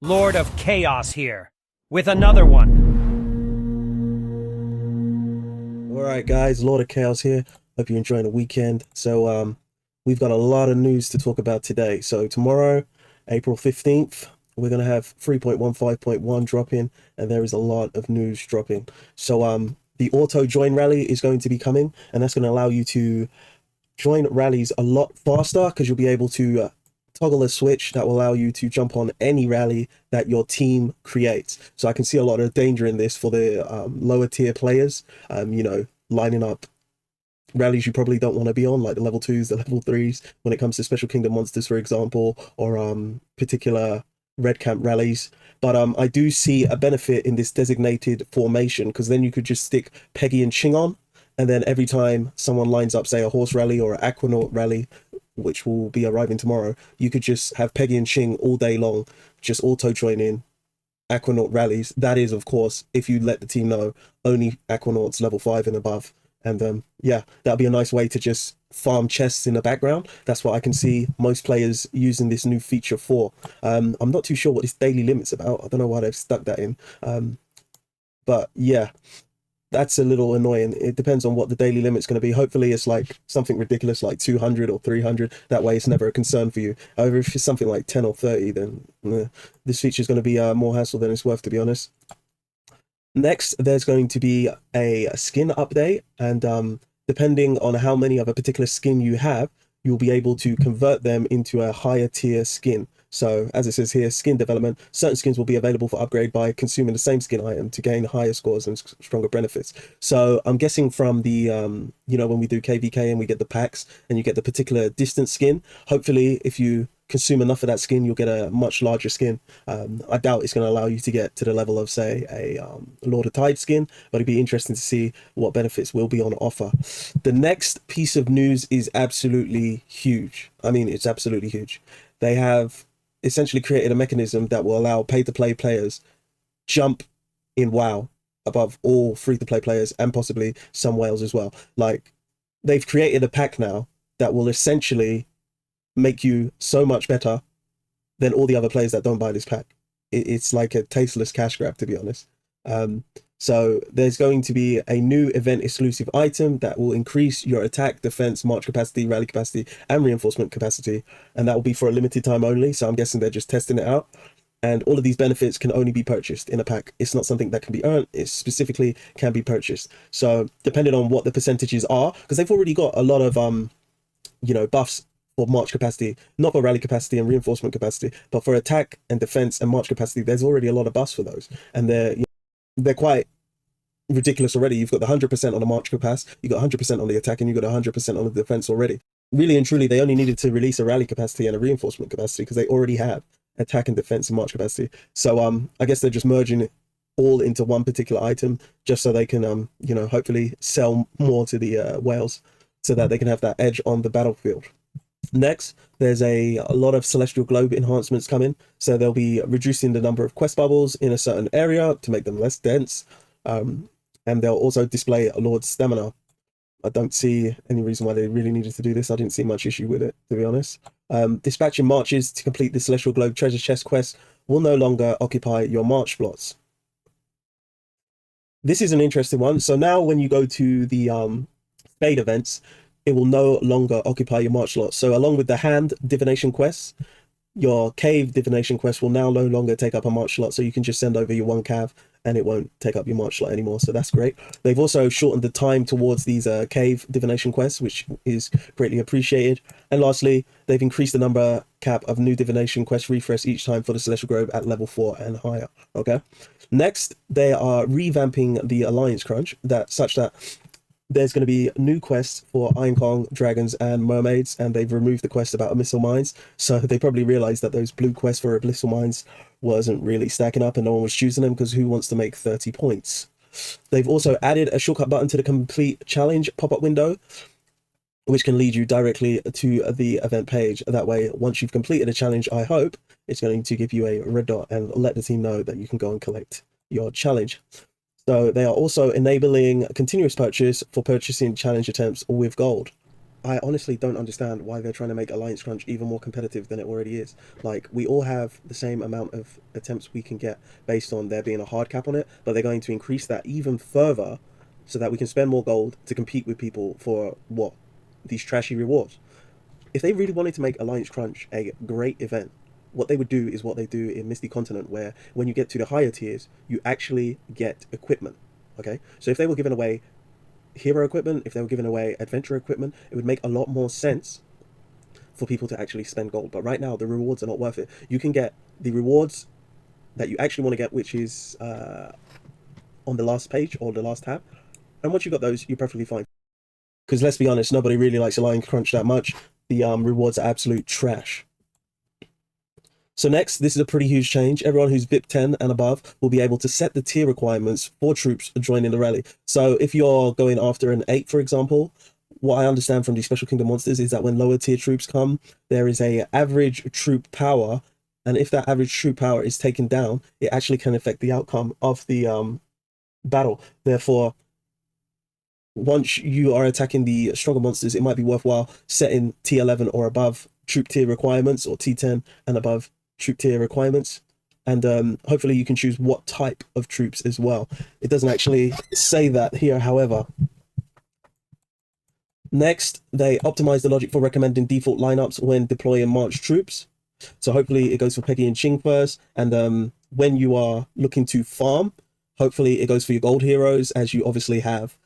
Lord of Chaos here, with another one. All right, guys, Lord of Chaos here. Hope you're enjoying the weekend. We've got a lot of news to talk about today. So tomorrow, April 15th, we're gonna have 3.15.1 dropping, and there is a lot of news dropping. The auto join rally is going to be coming, and that's going to allow you to join rallies a lot faster because you'll be able to toggle a switch that will allow you to jump on any rally that your team creates. So I can see a lot of danger in this for the lower tier players, lining up rallies you probably don't want to be on, like the level 2s, the level 3s, when it comes to Special Kingdom monsters, for example, or particular red camp rallies. But I do see a benefit in this designated formation, because then you could just stick Peggy and Ching on, and then every time someone lines up, say, a horse rally or an Aquanaut rally, which will be arriving tomorrow, you could just have Peggy and Ching all day long, just auto join in Aquanaut rallies. That is, of course, if you let the team know, only Aquanauts level 5 and above. And yeah, that'll be a nice way to just farm chests in the background. That's what I can see most players using this new feature for. I'm not too sure what this daily limit's about. I don't know why they've stuck that in. But yeah, that's a little annoying. It depends on what the daily limit's going to be. Hopefully it's like something ridiculous like 200 or 300. That way it's never a concern for you. However, if it's something like 10 or 30, then this feature is going to be more hassle than it's worth, to be honest. Next, there's going to be a skin update, and depending on how many of a particular skin you have, you'll be able to convert them into a higher tier skin. So as it says here, skin development, certain skins will be available for upgrade by consuming the same skin item to gain higher scores and stronger benefits. So I'm guessing from the, when we do KVK and we get the packs and you get the particular distance skin, hopefully if you consume enough of that skin, you'll get a much larger skin. I doubt it's going to allow you to get to the level of, say, a Lord of Tide skin, but it'd be interesting to see what benefits will be on offer. The next piece of news is absolutely huge. I mean, it's absolutely huge. They have essentially created a mechanism that will allow pay-to-play players jump in WoW above all free-to-play players and possibly some whales as well. Like, they've created a pack now that will essentially make you so much better than all the other players that don't buy this pack. It's like a tasteless cash grab, to be honest. So there's going to be a new event exclusive item that will increase your attack, defense, march capacity, rally capacity, and reinforcement capacity. And that will be for a limited time only. So I'm guessing they're just testing it out. And all of these benefits can only be purchased in a pack. It's not something that can be earned. It specifically can be purchased. So depending on what the percentages are, because they've already got a lot of, buffs for march capacity, not for rally capacity and reinforcement capacity, but for attack and defense and march capacity, there's already a lot of buffs for those. And they're quite ridiculous already. You've got the 100% on the march capacity, you got 100% on the attack, and you got 100% on the defense already. Really and truly, they only needed to release a rally capacity and a reinforcement capacity because they already have attack and defense and march capacity. So I guess they're just merging it all into one particular item just so they can hopefully sell more to the whales so that they can have that edge on the battlefield. Next, there's a lot of Celestial Globe enhancements coming. So they'll be reducing the number of quest bubbles in a certain area to make them less dense. And they'll also display a Lord's Stamina. I don't see any reason why they really needed to do this. I didn't see much issue with it, to be honest. Dispatching marches to complete the Celestial Globe treasure chest quest will no longer occupy your march slots. This is an interesting one. So now when you go to the spade events, it will no longer occupy your march slot. So along with the hand divination quests, your cave divination quest will now no longer take up a march slot. So you can just send over your one cav and it won't take up your march slot anymore. So that's great. They've also shortened the time towards these cave divination quests, which is greatly appreciated. And lastly, they've increased the number cap of new divination quest refresh each time for the Celestial Grove at level 4 and higher. Okay. Next, they are revamping the Alliance Crunch such that there's going to be new quests for Iron Kong, dragons, and mermaids, and they've removed the quest about abyssal mines. So they probably realized that those blue quests for abyssal mines wasn't really stacking up and no one was choosing them because who wants to make 30 points? They've also added a shortcut button to the complete challenge pop-up window, which can lead you directly to the event page. That way, once you've completed a challenge, I hope, it's going to give you a red dot and let the team know that you can go and collect your challenge. So they are also enabling continuous purchase for purchasing challenge attempts with gold. I honestly don't understand why they're trying to make Alliance Crunch even more competitive than it already is. Like, we all have the same amount of attempts we can get based on there being a hard cap on it, but they're going to increase that even further so that we can spend more gold to compete with people for what? These trashy rewards. If they really wanted to make Alliance Crunch a great event, what they would do is what they do in Misty Continent, where when you get to the higher tiers, you actually get equipment. Okay? So if they were giving away hero equipment, if they were giving away adventure equipment, it would make a lot more sense for people to actually spend gold. But right now, the rewards are not worth it. You can get the rewards that you actually want to get, which is on the last page or the last tab. And once you got those, you're perfectly fine. Because let's be honest, nobody really likes Alliance Crunch that much. The rewards are absolute trash. So next, this is a pretty huge change. Everyone who's VIP 10 and above will be able to set the tier requirements for troops joining the rally. So if you're going after an 8, for example, what I understand from the Special Kingdom monsters is that when lower tier troops come, there is a average troop power, and if that average troop power is taken down, it actually can affect the outcome of the battle. Therefore, once you are attacking the stronger monsters, it might be worthwhile setting T11 or above troop tier requirements, or T10 and above troop tier requirements, and hopefully you can choose what type of troops as well. It doesn't actually say that here, however. Next, they optimize the logic for recommending default lineups when deploying March troops. So hopefully it goes for Peggy and Ching first, and when you are looking to farm, hopefully it goes for your gold heroes, as you obviously have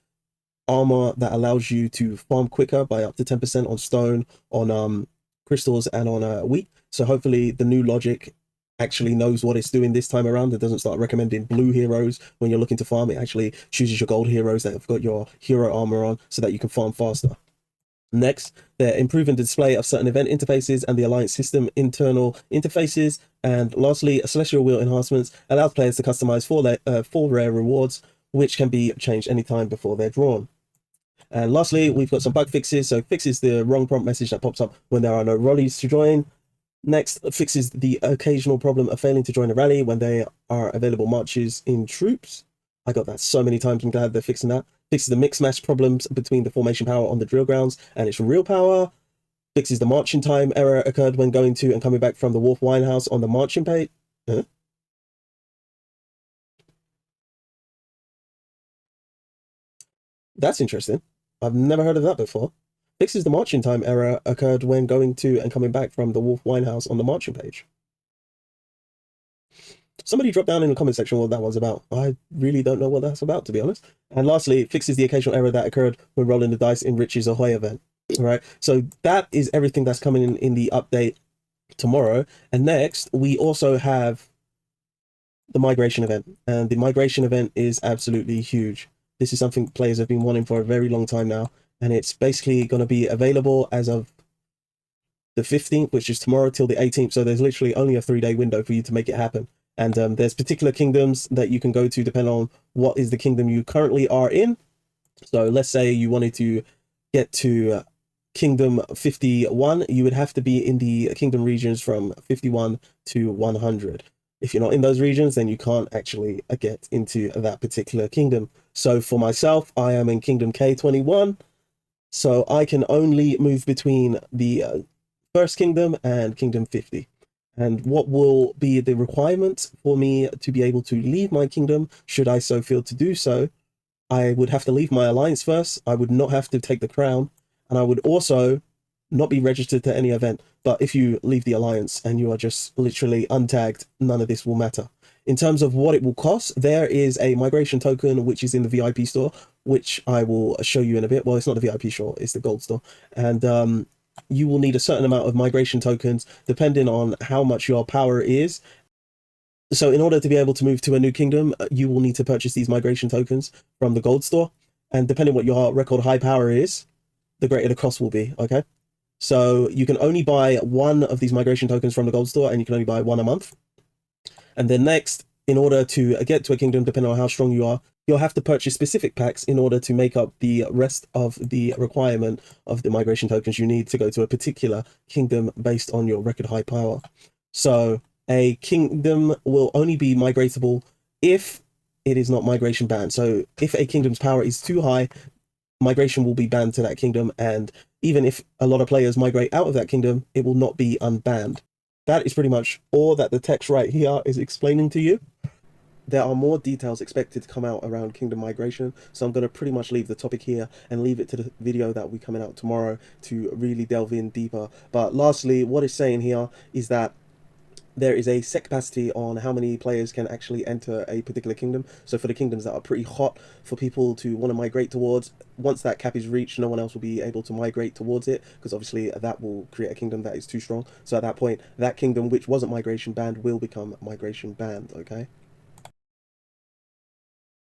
armor that allows you to farm quicker by up to 10% on stone, on crystals, and on wheat. So hopefully the new logic actually knows what it's doing this time around. It doesn't start recommending blue heroes when you're looking to farm. It actually chooses your gold heroes that have got your hero armor on so that you can farm faster. Next, they're improving the display of certain event interfaces and the Alliance system internal interfaces. And lastly, Celestial Wheel enhancements allows players to customize four rare rewards, which can be changed anytime before they're drawn. And lastly, we've got some bug fixes. So fixes the wrong prompt message that pops up when there are no rallies to join. Next, fixes the occasional problem of failing to join a rally when there are available marches in troops. I got that so many times. I'm glad they're fixing that. Fixes the mix match problems between the formation power on the drill grounds and its real power. Fixes the marching time error occurred when going to and coming back from the Wolf Winehouse on the marching page. Huh? That's interesting. I've never heard of that before. Fixes the marching time error occurred when going to and coming back from the Wolf Winehouse on the marching page. Somebody drop down in the comment section what that one's about. I really don't know what that's about, to be honest. And lastly, it fixes the occasional error that occurred when rolling the dice in Rich's Ahoy event. All right, so that is everything that's coming in the update tomorrow. And next, we also have the migration event. And the migration event is absolutely huge. This is something players have been wanting for a very long time now. And it's basically going to be available as of the 15th, which is tomorrow, till the 18th. So there's literally only a 3-day window for you to make it happen. And there's particular kingdoms that you can go to depending on what is the kingdom you currently are in. So let's say you wanted to get to Kingdom 51, you would have to be in the kingdom regions from 51 to 100. If you're not in those regions, then you can't actually get into that particular kingdom. So for myself, I am in Kingdom K21, so I can only move between the first kingdom and Kingdom 50. And what will be the requirement for me to be able to leave my kingdom, should I so feel to do so? I would have to leave my alliance first. I would not have to take the crown. And I would also not be registered to any event. But if you leave the alliance and you are just literally untagged, none of this will matter. In terms of what it will cost, there is a migration token which is in the VIP store, which I will show you in a bit. Well, it's not the VIP store, it's the gold store. And you will need a certain amount of migration tokens depending on how much your power is. So in order to be able to move to a new kingdom, you will need to purchase these migration tokens from the gold store. And depending what your record high power is, the greater the cost will be, okay? So you can only buy one of these migration tokens from the gold store, and you can only buy one a month. And then next, in order to get to a kingdom, depending on how strong you are, you'll have to purchase specific packs in order to make up the rest of the requirement of the migration tokens you need to go to a particular kingdom based on your record high power. So a kingdom will only be migratable if it is not migration banned. So if a kingdom's power is too high, migration will be banned to that kingdom, and even if a lot of players migrate out of that kingdom, it will not be unbanned. That is pretty much all that the text right here is explaining to you. There are more details expected to come out around kingdom migration, so I'm going to pretty much leave the topic here and leave it to the video that will be coming out tomorrow to really delve in deeper. But lastly, what it's saying here is that there is a set capacity on how many players can actually enter a particular kingdom. So for the kingdoms that are pretty hot for people to want to migrate towards, once that cap is reached, no one else will be able to migrate towards it, because obviously that will create a kingdom that is too strong. So at that point, that kingdom which wasn't migration banned will become migration banned, okay?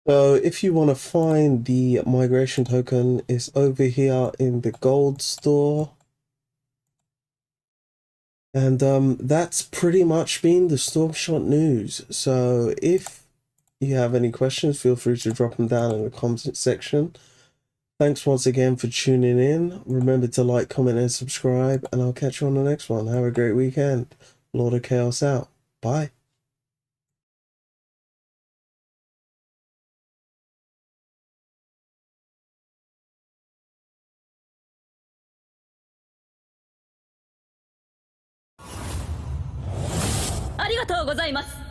So if you want to find the migration token, it's over here in the gold store. And that's pretty much been the Stormshot news. So if you have any questions, feel free to drop them down in the comment section. Thanks once again for tuning in. Remember to like, comment, and subscribe, and I'll catch you on the next one. Have a great weekend. Lord of Chaos out. Bye.ありがとうございます。